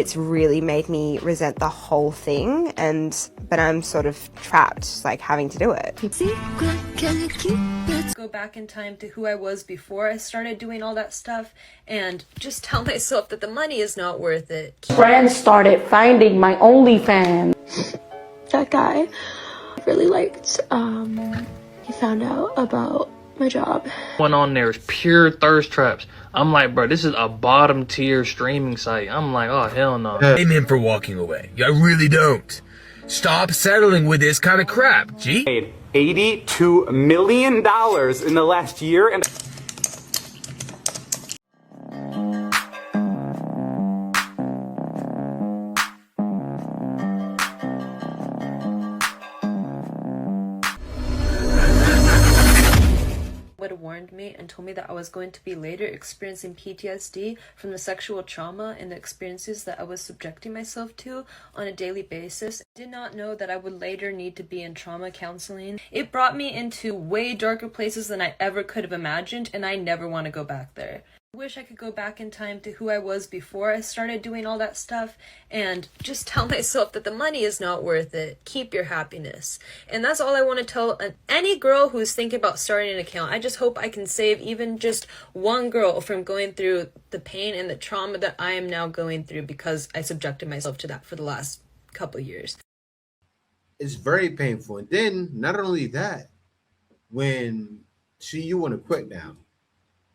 It's really made me resent the whole thing, but I'm sort of trapped, like having to do it. Go back in time to who I was before I started doing all that stuff and just tell myself that the money is not worth it. Friends started finding my OnlyFans. That guy I really liked, he found out about my job. Going on there is pure thirst traps. I'm like, bro, this is a bottom tier streaming site. I'm like, oh, hell no. Blame him for walking away. I really don't. Stop settling with this kind of crap, G. Made $82 million in the last year, and would have warned me and told me that I was going to be later experiencing PTSD from the sexual trauma and the experiences that I was subjecting myself to on a daily basis. I did not know that I would later need to be in trauma counseling. It brought me into way darker places than I ever could have imagined, and I never want to go back there. I wish I could go back in time to who I was before I started doing all that stuff and just tell myself that the money is not worth it. Keep your happiness. And that's all I want to tell any girl who's thinking about starting an account. I just hope I can save even just one girl from going through the pain and the trauma that I am now going through because I subjected myself to that for the last couple of years. It's very painful. And then not only that, when you want to quit now.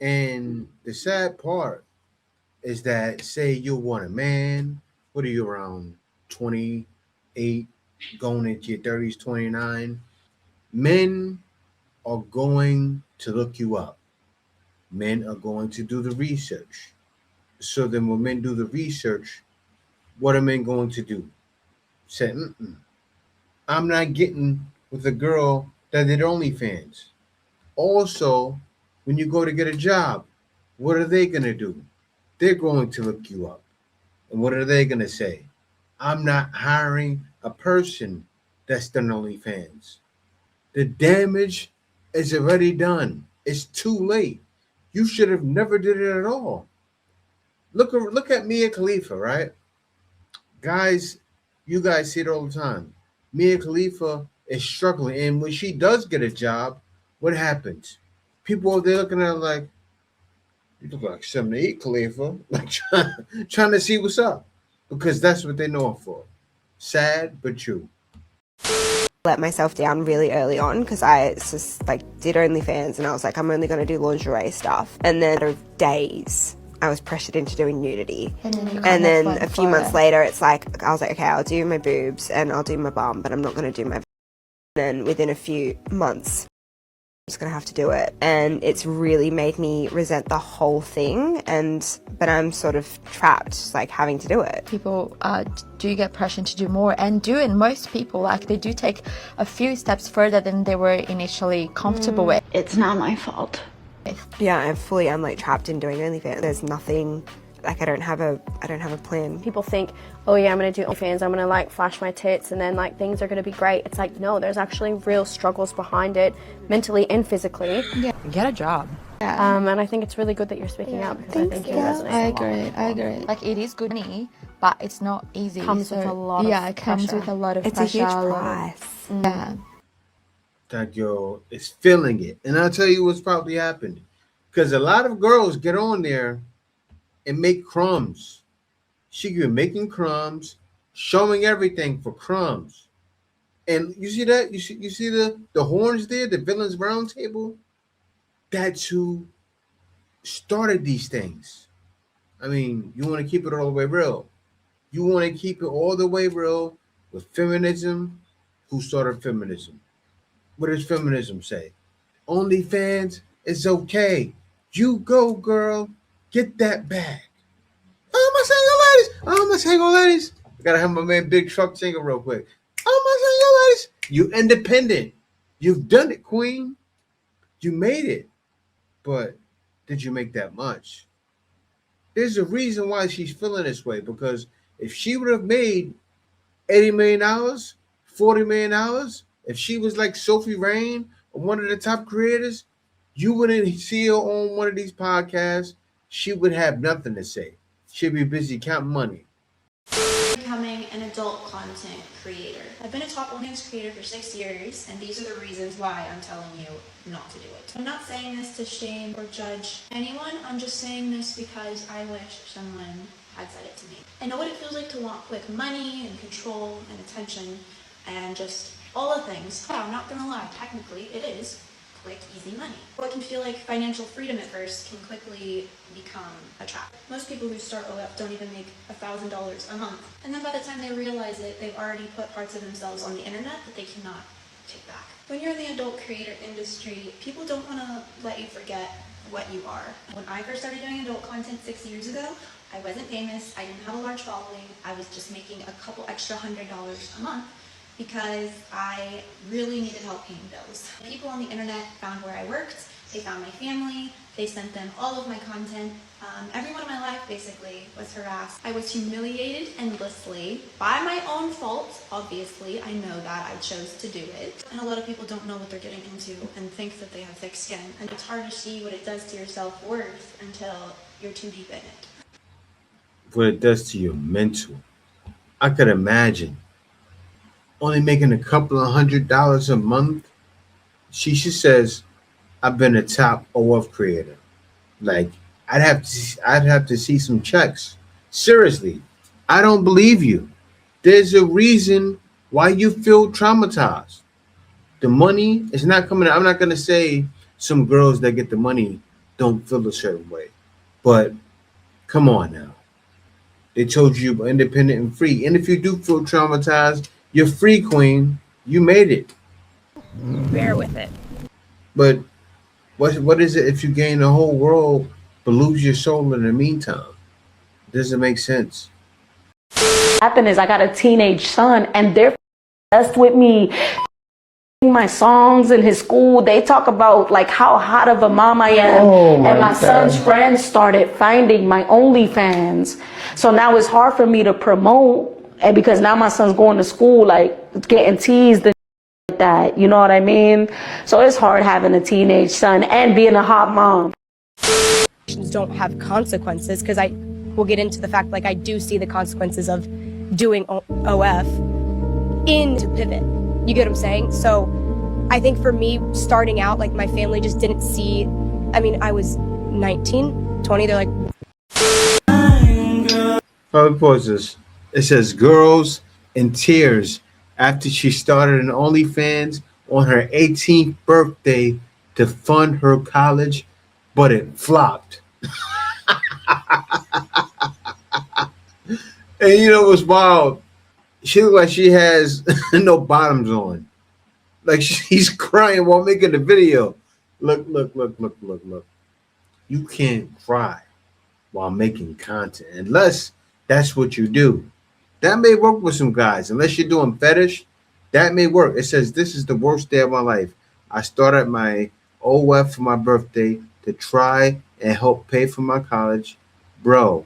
And the sad part is that, say you want a man, what are you, around 28, going into your 30s, 29? Men are going to look you up. Men are going to do the research. So then when men do the research, what are men going to do? Say, I'm not getting with a girl that did OnlyFans. Also, when you go to get a job, what are they going to do? They're going to look you up. And what are they going to say? I'm not hiring a person that's done OnlyFans. The damage is already done. It's too late. You should have never did it at all. Look at Mia Khalifa, right? Guys, you guys see it all the time. Mia Khalifa is struggling. And when she does get a job, what happens? People, they're looking at her like, you look like 78 Khalifa, like trying to see what's up, because that's what they know her for. Sad, but true. Let myself down really early on because I just like did OnlyFans and I was like, I'm only going to do lingerie stuff. And then out of days, I was pressured into doing nudity. And then a few months later, it's like, I was like, okay, I'll do my boobs and I'll do my bum, but I'm not going to do my. And then within a few months, just gonna have to do it, and it's really made me resent the whole thing, but I'm sort of trapped, like having to do it. People do get pressured to do more, and most people, like, they do take a few steps further than they were initially comfortable with. It's not my fault. Yeah, I'm like trapped in doing OnlyFans. There's nothing, like I don't have a plan. People think, oh yeah, I'm gonna do OnlyFans, I'm gonna like flash my tits and then like things are gonna be great. It's like, no, there's actually real struggles behind it, mentally and physically. Yeah, get a job. And I think it's really good that you're speaking out because I think you resonate. I agree. Like, it is good money, but it's not easy. Comes with a lot of it comes pressure. with a lot of It's pressure. a huge price. Yeah. That girl is feeling it. And I'll tell you what's probably happened. Because a lot of girls get on there and make crumbs. She could be making crumbs, showing everything for crumbs. And you see that? You see the horns there, the villains round table? That's who started these things. I mean, you want to keep it all the way real. You want to keep it all the way real with feminism. Who started feminism? What does feminism say? OnlyFans is okay. You go, girl. Get that bag. Oh, my single ladies. I gotta have my man Big Truck single real quick. Oh, my single ladies. You independent. You've done it, queen. You made it. But did you make that much? There's a reason why she's feeling this way, because if she would have made $80 million, $40 million, if she was like Sophie Rain or one of the top creators, you wouldn't see her on one of these podcasts. She would have nothing to say. She'd be busy counting money. Becoming an adult content creator. I've been a top OnlyFans creator for 6 years, and these are the reasons why I'm telling you not to do it. I'm not saying this to shame or judge anyone. I'm just saying this because I wish someone had said it to me. I know what it feels like to want quick money and control and attention and just all the things. Yeah, I'm not gonna lie, technically it is quick, easy money. What can feel like financial freedom at first can quickly become a trap. Most people who start OF don't even make $1,000 a month. And then by the time they realize it, they've already put parts of themselves on the internet that they cannot take back. When you're in the adult creator industry, people don't want to let you forget what you are. When I first started doing adult content 6 years ago, I wasn't famous, I didn't have a large following, I was just making a couple extra $100 a month because I really needed help paying bills. People on the internet found where I worked, they found my family, they sent them all of my content. Everyone in my life basically was harassed. I was humiliated endlessly by my own fault, obviously. I know that, I chose to do it. And a lot of people don't know what they're getting into and think that they have thick skin. And it's hard to see what it does to your self-worth until you're too deep in it. What it does to your mental. I could imagine only making a couple of $100 a month. She says, I've been a top OF creator. Like, I'd have to see some checks. Seriously, I don't believe you. There's a reason why you feel traumatized. The money is not coming out. I'm not gonna say some girls that get the money don't feel a certain way, but come on now. They told you you're independent and free. And if you do feel traumatized, you're free, queen. You made it. Bear with it. But what is it if you gain the whole world but lose your soul in the meantime? Doesn't make sense. Happened is I got a teenage son and they're obsessed with me. My songs in his school, they talk about like how hot of a mom I am. And my son's friends started finding my OnlyFans. So now it's hard for me to promote. And because now my son's going to school, like getting teased and like that, you know what I mean? So it's hard having a teenage son and being a hot mom. Don't have consequences, because I will get into the fact like I do see the consequences of doing OF into pivot. You get what I'm saying? So I think for me starting out, like my family just didn't see. I mean, I was 19, 20. They're like, Probably pause this. It says girls in tears after she started an OnlyFans on her 18th birthday to fund her college, but it flopped. And you know what's wild? She looked like she has no bottoms on. Like she's crying while making the video. Look. You can't cry while making content unless that's what you do. That may work with some guys. Unless you're doing fetish, that may work. It says, this is the worst day of my life. I started my OF for my birthday to try and help pay for my college. Bro,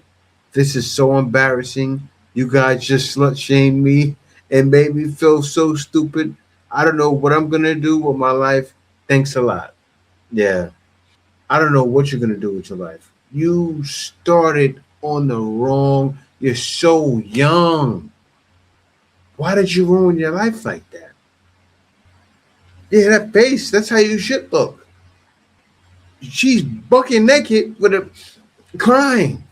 this is so embarrassing. You guys just slut shamed me and made me feel so stupid. I don't know what I'm going to do with my life. Thanks a lot. Yeah. I don't know what you're going to do with your life. You started on the wrong. You're so young. Why did you ruin your life like that? Yeah, that face. That's how you should look. She's bucking naked with a crying.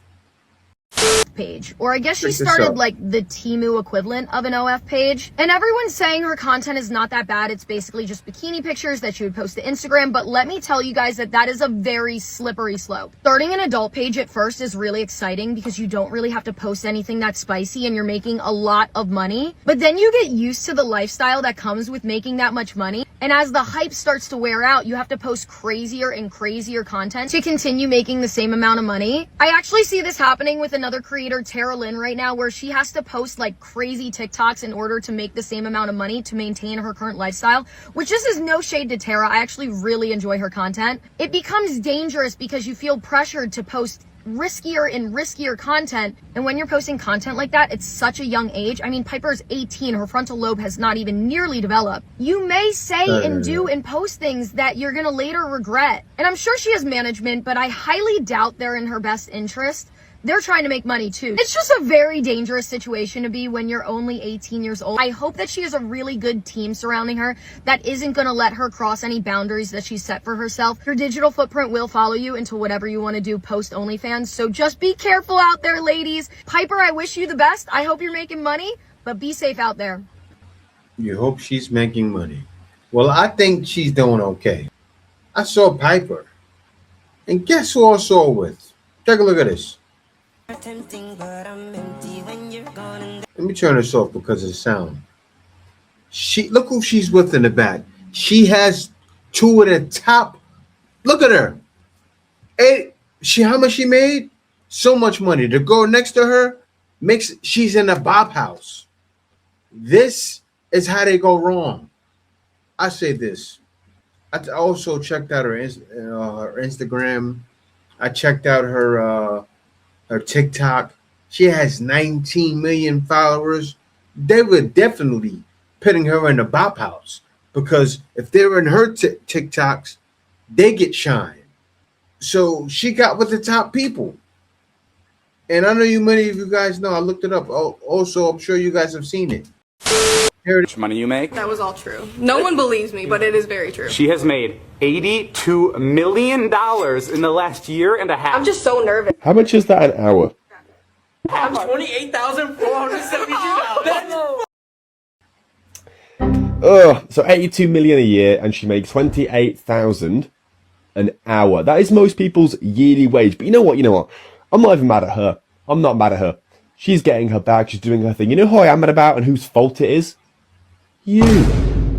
Page, or I guess she started like the Temu equivalent of an OF page, and everyone's saying her content is not that bad. It's basically just bikini pictures that she would post to Instagram, but let me tell you guys that is a very slippery slope. Starting an adult page at first is really exciting because you don't really have to post anything that's spicy and you're making a lot of money, but then you get used to the lifestyle that comes with making that much money, and as the hype starts to wear out, you have to post crazier and crazier content to continue making the same amount of money. I actually see this happening with another creator, Tara Lynn, right now, where she has to post like crazy TikToks in order to make the same amount of money to maintain her current lifestyle, which this is no shade to Tara. I actually really enjoy her content. It becomes dangerous because you feel pressured to post riskier and riskier content, and when you're posting content like that, it's such a young age. I mean, Piper's 18, her frontal lobe has not even nearly developed. You may say and do and post things that you're gonna later regret, and I'm sure she has management, but I highly doubt they're in her best interest. they're trying to make money too. It's just a very dangerous situation to be when you're only 18 years old. I hope that she has a really good team surrounding her that isn't going to let her cross any boundaries that she's set for herself. Your digital footprint will follow you into whatever you want to do post OnlyFans. So just be careful out there, ladies. Piper, I wish you the best. I hope you're making money, but be safe out there. You hope she's making money. Well, I think she's doing okay. I saw Piper. And guess who I saw with? Take a look at this. Let me turn this off because of the sound. Look who she's with in the back. She has two of the top. Look at her. How much she made? So much money. The girl next to her she's in a Bob house. This is how they go wrong. I say this. I also checked out her Instagram. I checked out her TikTok. She has 19 million followers. They were definitely putting her in the Bop House because if they're in her TikToks, they get shine. So she got with the top people. And I know many of you guys know. I looked it up. Also, I'm sure you guys have seen it. How much money you make? That was all true. No one believes me, but it is very true. She has made $82 million in the last year and a half. I'm just so nervous. How much is that an hour? I'm $28,472. So 82 million a year, and she makes 28,000 an hour. That is most people's yearly wage. But you know what? I'm not even mad at her. I'm not mad at her. She's getting her bag. She's doing her thing. You know who I am mad about and whose fault it is? You.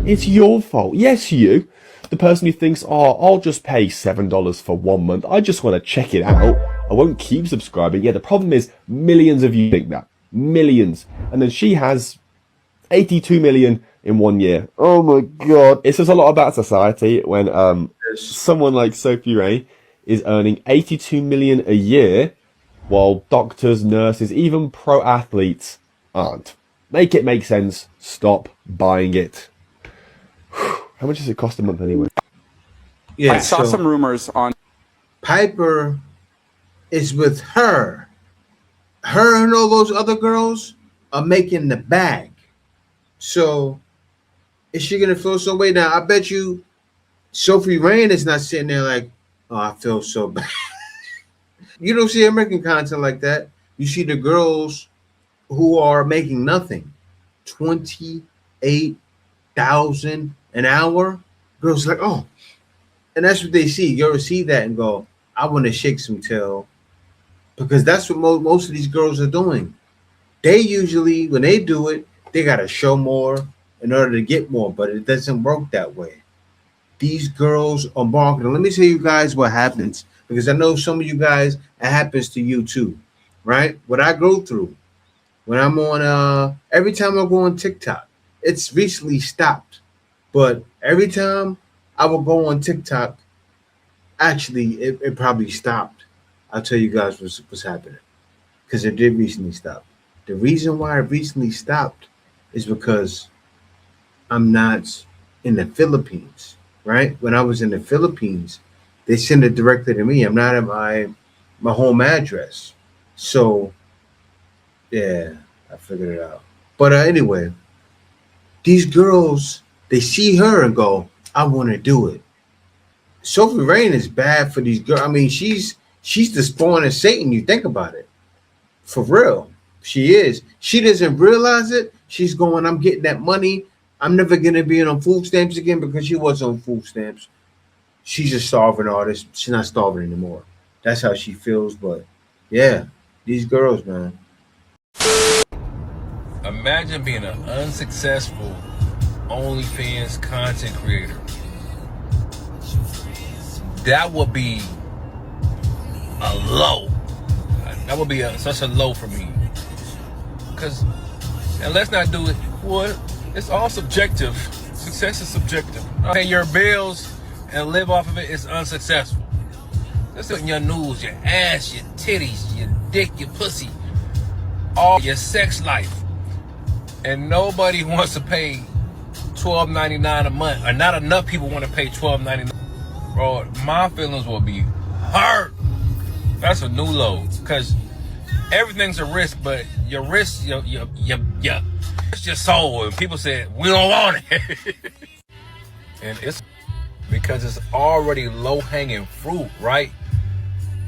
It's your fault. Yes, you. The person who thinks, I'll just pay $7 for 1 month. I just want to check it out. I won't keep subscribing. Yeah, the problem is millions of you think that. Millions. And then she has 82 million in 1 year. Oh my God. It says a lot about society when someone like Sophie Ray is earning 82 million a year while doctors, nurses, even pro athletes aren't. Make it make sense. Stop buying it. How much does it cost a month anyway? Yeah, I saw some rumors on Piper is with her. Her and all those other girls are making the bag. So is she gonna feel some way? Now I bet you Sophie Rain is not sitting there like, I feel so bad. You don't see American content like that. You see the girls who are making nothing. 28,000 an hour. Girls like, oh. And that's what they see. You ever see that and go, I want to shake some tail. Because that's what most of these girls are doing. They usually, when they do it, they got to show more in order to get more. But it doesn't work that way. These girls are marketing. Let me tell you guys what happens. Because I know some of you guys, it happens to you too. Right? What I go through. When I'm on, every time I go on TikTok, it's recently stopped. But every time I will go on TikTok, actually, it probably stopped. I'll tell you guys what's happening. Because it did recently stop. The reason why it recently stopped is because I'm not in the Philippines, right? When I was in the Philippines, they send it directly to me. I'm not at my home address. So, yeah, I figured it out. But anyway, these girls, they see her and go, I want to do it. Sophie Rain is bad for these girls. I mean, she's the spawn of Satan. You think about it. For real. She is. She doesn't realize it. She's going, I'm getting that money. I'm never going to be on food stamps again because she was on food stamps. She's a starving artist. She's not starving anymore. That's how she feels. But yeah, these girls, man. Imagine being an unsuccessful OnlyFans content creator. That would be a low. That would be such a low for me. And let's not do it. Well, it's all subjective. Success is subjective. Pay your bills and live off of it is unsuccessful. That's in your news, your ass, your titties, your dick, your pussy, all your sex life. And nobody wants to pay $12.99 a month, or not enough people want to pay $12.99. Bro, my feelings will be hurt. That's a new low, because everything's a risk, but your risk, it's your soul. And people said, we don't want it. And it's because it's already low-hanging fruit, right?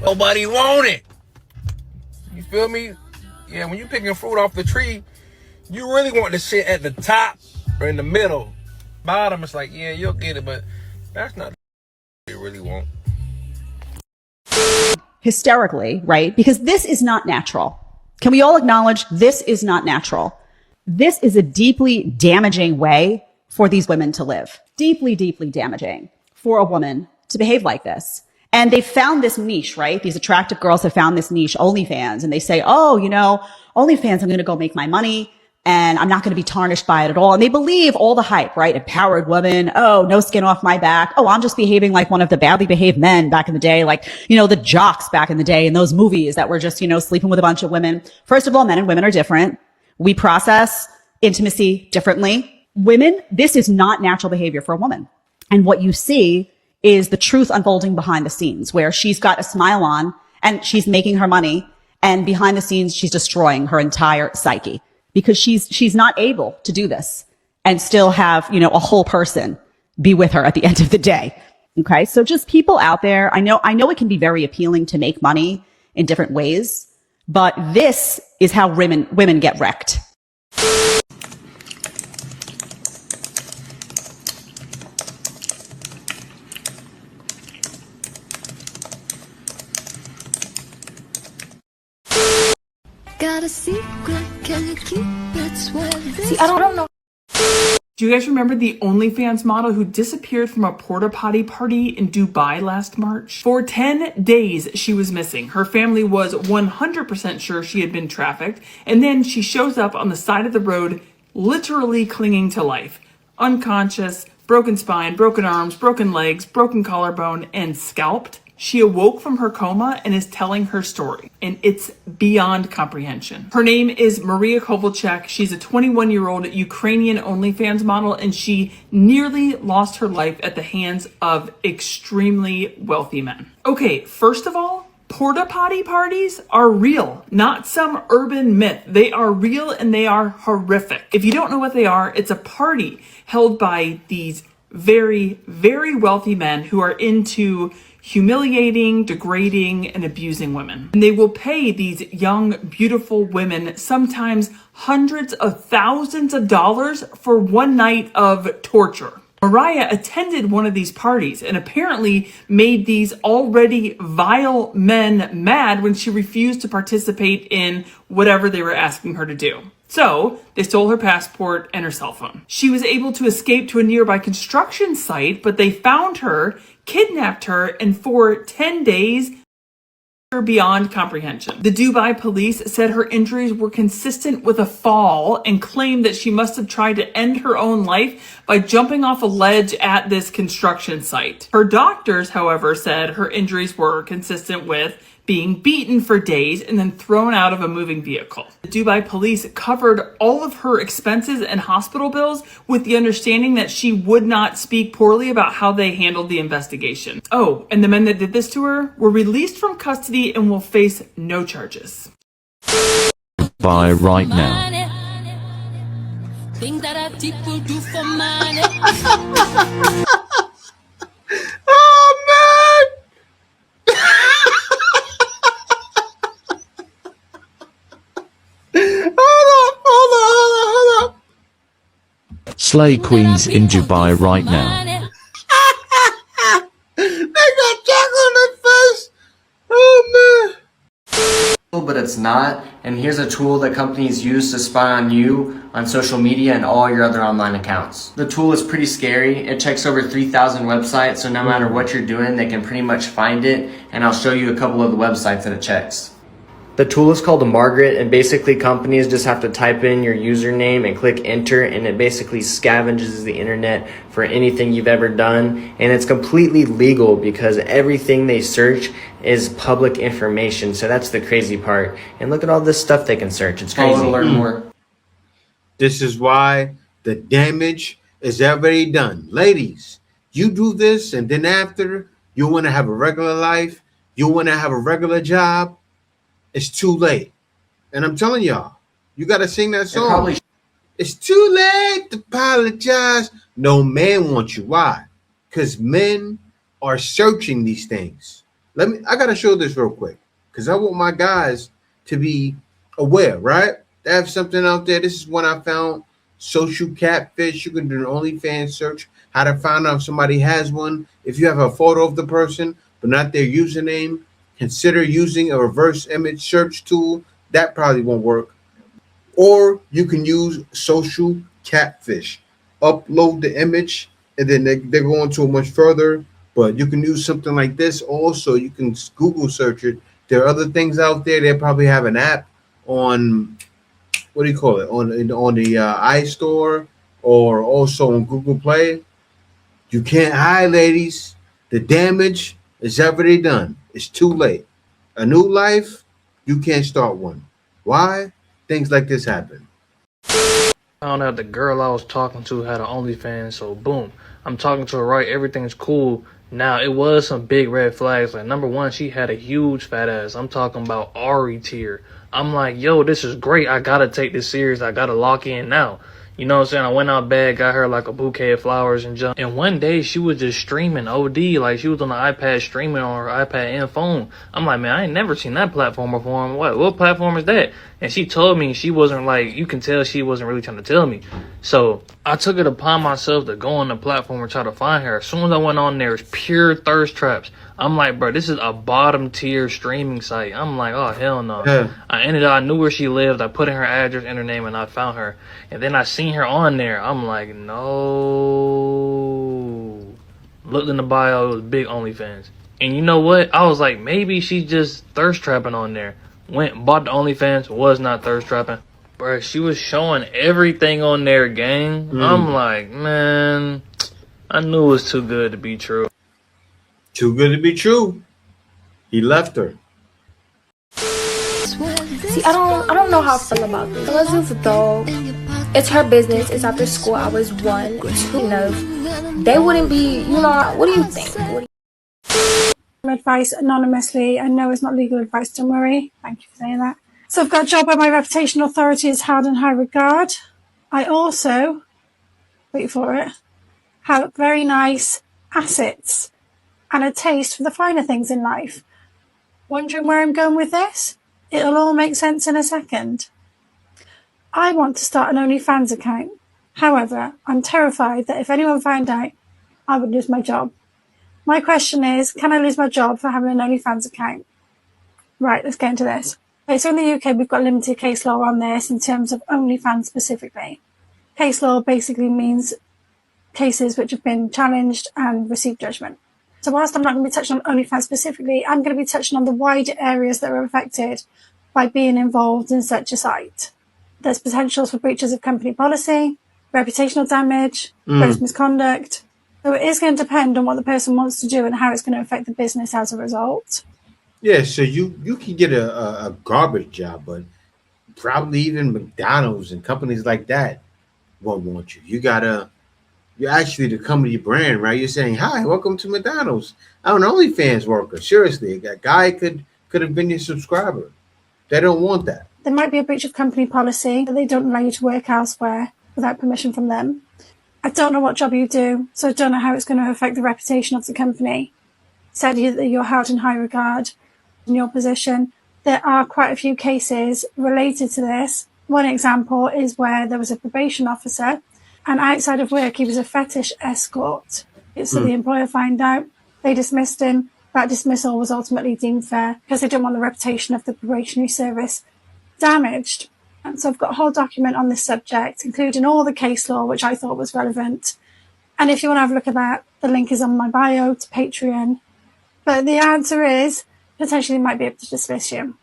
Nobody want it. You feel me? Yeah, when you're picking fruit off the tree, you really want the shit at the top or in the middle. Bottom, it's like, yeah, you'll get it, but that's not what you really want. Hysterically, right? Because this is not natural. Can we all acknowledge this is not natural? This is a deeply damaging way for these women to live. Deeply, deeply damaging for a woman to behave like this. And they found this niche, right? These attractive girls have found this niche, OnlyFans, and they say, oh, OnlyFans, I'm going to go make my money and I'm not going to be tarnished by it at all. And they believe all the hype, right? Empowered woman. Oh, no skin off my back. Oh, I'm just behaving like one of the badly behaved men back in the day. Like, the jocks back in the day in those movies that were just, sleeping with a bunch of women. First of all, men and women are different. We process intimacy differently. Women, this is not natural behavior for a woman. And what you see is the truth unfolding behind the scenes, where she's got a smile on and she's making her money, and behind the scenes, she's destroying her entire psyche because she's not able to do this and still have, a whole person be with her at the end of the day. Okay. So just people out there, I know it can be very appealing to make money in different ways, but this is how women get wrecked. Got a secret, can you keep it? See, I don't know. Do you guys remember the OnlyFans model who disappeared from a porta potty party in Dubai last March? For 10 days, she was missing. Her family was 100% sure she had been trafficked, and then she shows up on the side of the road, literally clinging to life. Unconscious, broken spine, broken arms, broken legs, broken collarbone, and scalped. She awoke from her coma and is telling her story, and it's beyond comprehension. Her name is Maria Kovalchuk. She's a 21-year-old Ukrainian OnlyFans model, and she nearly lost her life at the hands of extremely wealthy men. Okay, first of all, porta potty parties are real, not some urban myth. They are real and they are horrific. If you don't know what they are, it's a party held by these very, very wealthy men who are into humiliating, degrading, and abusing women. And they will pay these young, beautiful women sometimes hundreds of thousands of dollars for one night of torture. Mariah attended one of these parties and apparently made these already vile men mad when she refused to participate in whatever they were asking her to do. So they stole her passport and her cell phone. She was able to escape to a nearby construction site, but they found her, kidnapped her, and for 10 days, beyond comprehension. The Dubai police said her injuries were consistent with a fall and claimed that she must have tried to end her own life by jumping off a ledge at this construction site. Her doctors, however, said her injuries were consistent with being beaten for days and then thrown out of a moving vehicle. The Dubai police covered all of her expenses and hospital bills with the understanding that she would not speak poorly about how they handled the investigation. Oh, and the men that did this to her were released from custody and will face no charges. Buy right now. Things that people do for money. Oh man! Hold on. Slay queens in Dubai right now. They got chocolate on their face. Oh man. But it's not, and here's a tool that companies use to spy on you on social media and all your other online accounts. The tool is pretty scary. It checks over 3,000 websites, so no matter what you're doing, they can pretty much find it, and I'll show you a couple of the websites that it checks. The tool is called Margaret, and basically companies just have to type in your username and click enter, and it basically scavenges the internet for anything you've ever done. And it's completely legal because everything they search is public information. So that's the crazy part. And look at all this stuff they can search. It's crazy. I want to learn more. This is why the damage is already done. Ladies, you do this, and then after, you want to have a regular life, you want to have a regular job, it's too late. And I'm telling y'all, you got to sing that song. probably- It's too late to apologize. No man wants you. Why? Because men are searching these things. I got to show this real quick because I want my guys to be aware, right? They have something out there. This is one I found. Social catfish. You can do an OnlyFans search. How to find out if somebody has one. If you have a photo of the person but not their username, consider using a reverse image search tool. That probably won't work. Or you can use social catfish. Upload the image and then they're going to much further. But you can use something like this also. You can Google search it. There are other things out there. They probably have an app on, what do you call it, on the iStore or also on Google Play. You can't hide, ladies. The damage is already done. It's too late. A new life, you can't start one. Why? Things like this happen. Found out the girl I was talking to had an OnlyFans, so boom, I'm talking to her, right? Everything's cool. Now, it was some big red flags. Like, number one, she had a huge fat ass. I'm talking about Ari tier. I'm like, yo, this is great. I gotta take this serious. I gotta lock in now. You know what I'm saying? I went out bad, got her like a bouquet of flowers and junk. And one day she was just streaming OD. Like, she was on the iPad streaming on her iPad and phone. I'm like, man, I ain't never seen that platform before. What platform is that? And she told me she wasn't like, you can tell she wasn't really trying to tell me. So I took it upon myself to go on the platform and try to find her. As soon as I went on there, it's pure thirst traps. I'm like, bro, this is a bottom tier streaming site. I'm like, oh, hell no. Yeah. I knew where she lived. I put in her address and her name and I found her. And then I seen her on there. I'm like, no. Looked in the bio, it was big OnlyFans. And you know what? I was like, maybe she's just thirst trapping on there. Went, bought the OnlyFans, was not thirst trapping. Bro, she was showing everything on there, gang. I'm like, man, I knew it was too good to be true. Too good to be true. He left her. See, I don't know how I feel about this. Let's do though. It's her business. It's after school hours. 1, 2, they wouldn't be, what do you think? Advice anonymously. I know it's not legal advice, don't worry. Thank you for saying that. So I've got a job where my reputation authority is held in high regard. I also, wait for it, have very nice assets and a taste for the finer things in life. Wondering where I'm going with this? It'll all make sense in a second. I want to start an OnlyFans account. However, I'm terrified that if anyone found out, I would lose my job. My question is, can I lose my job for having an OnlyFans account? Right, let's get into this. Okay, so in the UK, we've got limited case law on this in terms of OnlyFans specifically. Case law basically means cases which have been challenged and received judgment. So whilst I'm not going to be touching on OnlyFans specifically, I'm going to be touching on the wider areas that are affected by being involved in such a site. There's potentials for breaches of company policy, reputational damage, gross misconduct. So it is going to depend on what the person wants to do and how it's going to affect the business as a result. Yeah, so you can get a garbage job, but probably even McDonald's and companies like that won't want you. You're actually the company brand, right? You're saying, hi, welcome to McDonald's. I'm an OnlyFans worker. Seriously, that guy could have been your subscriber. They don't want that. There might be a breach of company policy that they don't allow you to work elsewhere without permission from them. I don't know what job you do, so I don't know how it's going to affect the reputation of the company. Said that you're held in high regard in your position. There are quite a few cases related to this. One example is where there was a probation officer and outside of work he was a fetish escort. So the employer found out, they dismissed him. That dismissal was ultimately deemed fair because they didn't want the reputation of the probationary service damaged. And so I've got a whole document on this subject, including all the case law, which I thought was relevant. And if you want to have a look at that, the link is on my bio to Patreon. But the answer is, potentially might be able to dismiss you.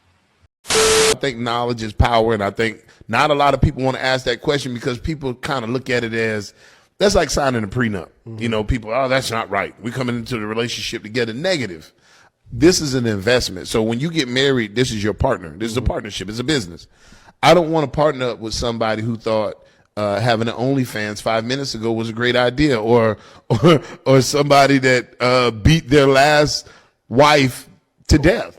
I think knowledge is power, and I think not a lot of people want to ask that question because people kind of look at it as, that's like signing a prenup. You know, people, oh, that's not right. We're coming into the relationship together. Negative. This is an investment. So when you get married, this is your partner. This is a partnership. It's a business. I don't want to partner up with somebody who thought having an OnlyFans 5 minutes ago was a great idea, or somebody that beat their last wife to death.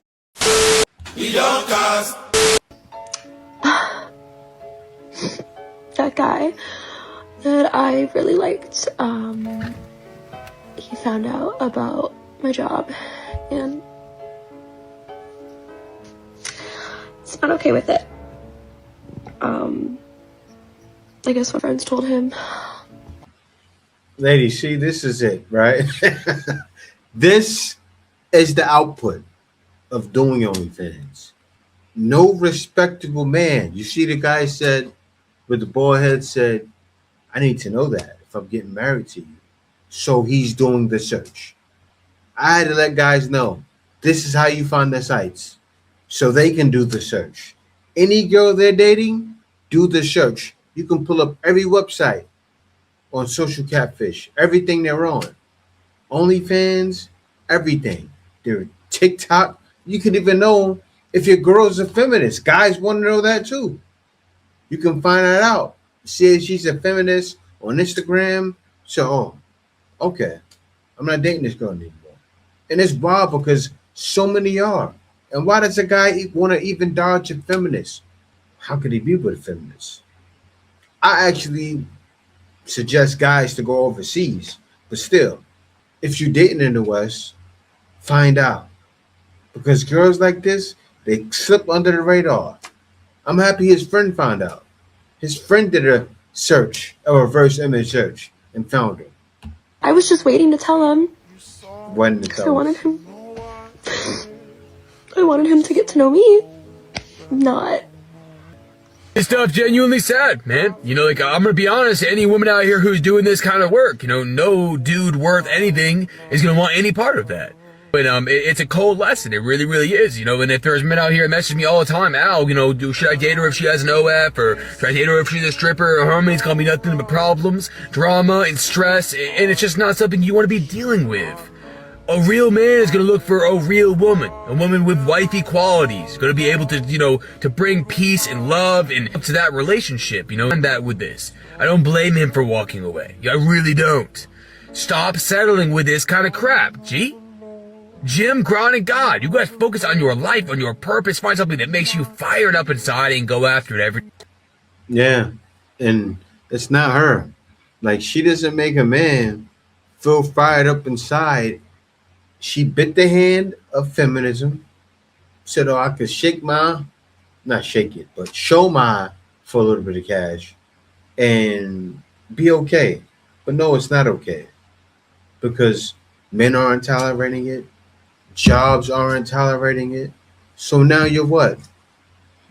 That guy that I really liked, he found out about my job, and it's not okay with it. I guess my friends told him. Ladies, see, this is it, right? This is the output of doing OnlyFans. No respectable man. You see, the guy said, with the bald head, said, I need to know that if I'm getting married to you. So he's doing the search. I had to let guys know this is how you find the sites so they can do the search. Any girl they're dating, do the search. You can pull up every website on Social Catfish, everything they're on. OnlyFans, everything. They're TikTok. You can even know if your girl's a feminist. Guys want to know that too. You can find that out. See if she's a feminist on Instagram. So, okay, I'm not dating this girl anymore. And it's wild because so many are. And why does a guy want to even dodge a feminist? How could he be with a feminist? I actually suggest guys to go overseas. But still, if you're dating in the West, find out. Because girls like this, they slip under the radar. I'm happy his friend found out. His friend did a search, a reverse image search, and found her. I was just waiting to tell him. When to I tell wanted him. I wanted him to get to know me. Not. This stuff genuinely sad, man. You know, like, I'm gonna be honest, any woman out here who's doing this kind of work, you know, no dude worth anything is gonna want any part of that. But it's a cold lesson. It really, really is. You know, and if there's men out here that message me all the time, Al, you know, should I date her if she has an OF, or should I date her if she's a stripper? Or it's gonna be nothing but problems, drama, and stress, and it's just not something you want to be dealing with. A real man is gonna look for a real woman, a woman with wifey qualities, gonna be able to, you know, to bring peace and love and up to that relationship, you know, and that with this. I don't blame him for walking away. I really don't. Stop settling with this kind of crap, G. Jim, Gron, and God, you guys focus on your life, on your purpose, find something that makes you fired up inside and go after it every. Yeah, and it's not her. Like, she doesn't make a man feel fired up inside. She bit the hand of feminism, said, oh, I could shake my, not shake it, but show my for a little bit of cash and be okay. But no, it's not okay, because men aren't tolerating it. Jobs aren't tolerating it. So now you're what?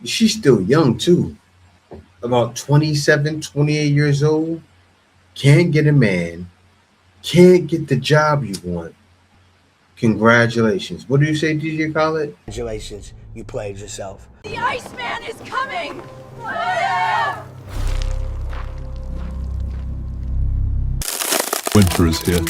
She's still young too. About 27, 28 years old. Can't get a man. Can't get the job you want. Congratulations. What do you say, DJ Khaled? Congratulations. You played yourself. The Iceman is coming! Winter is here.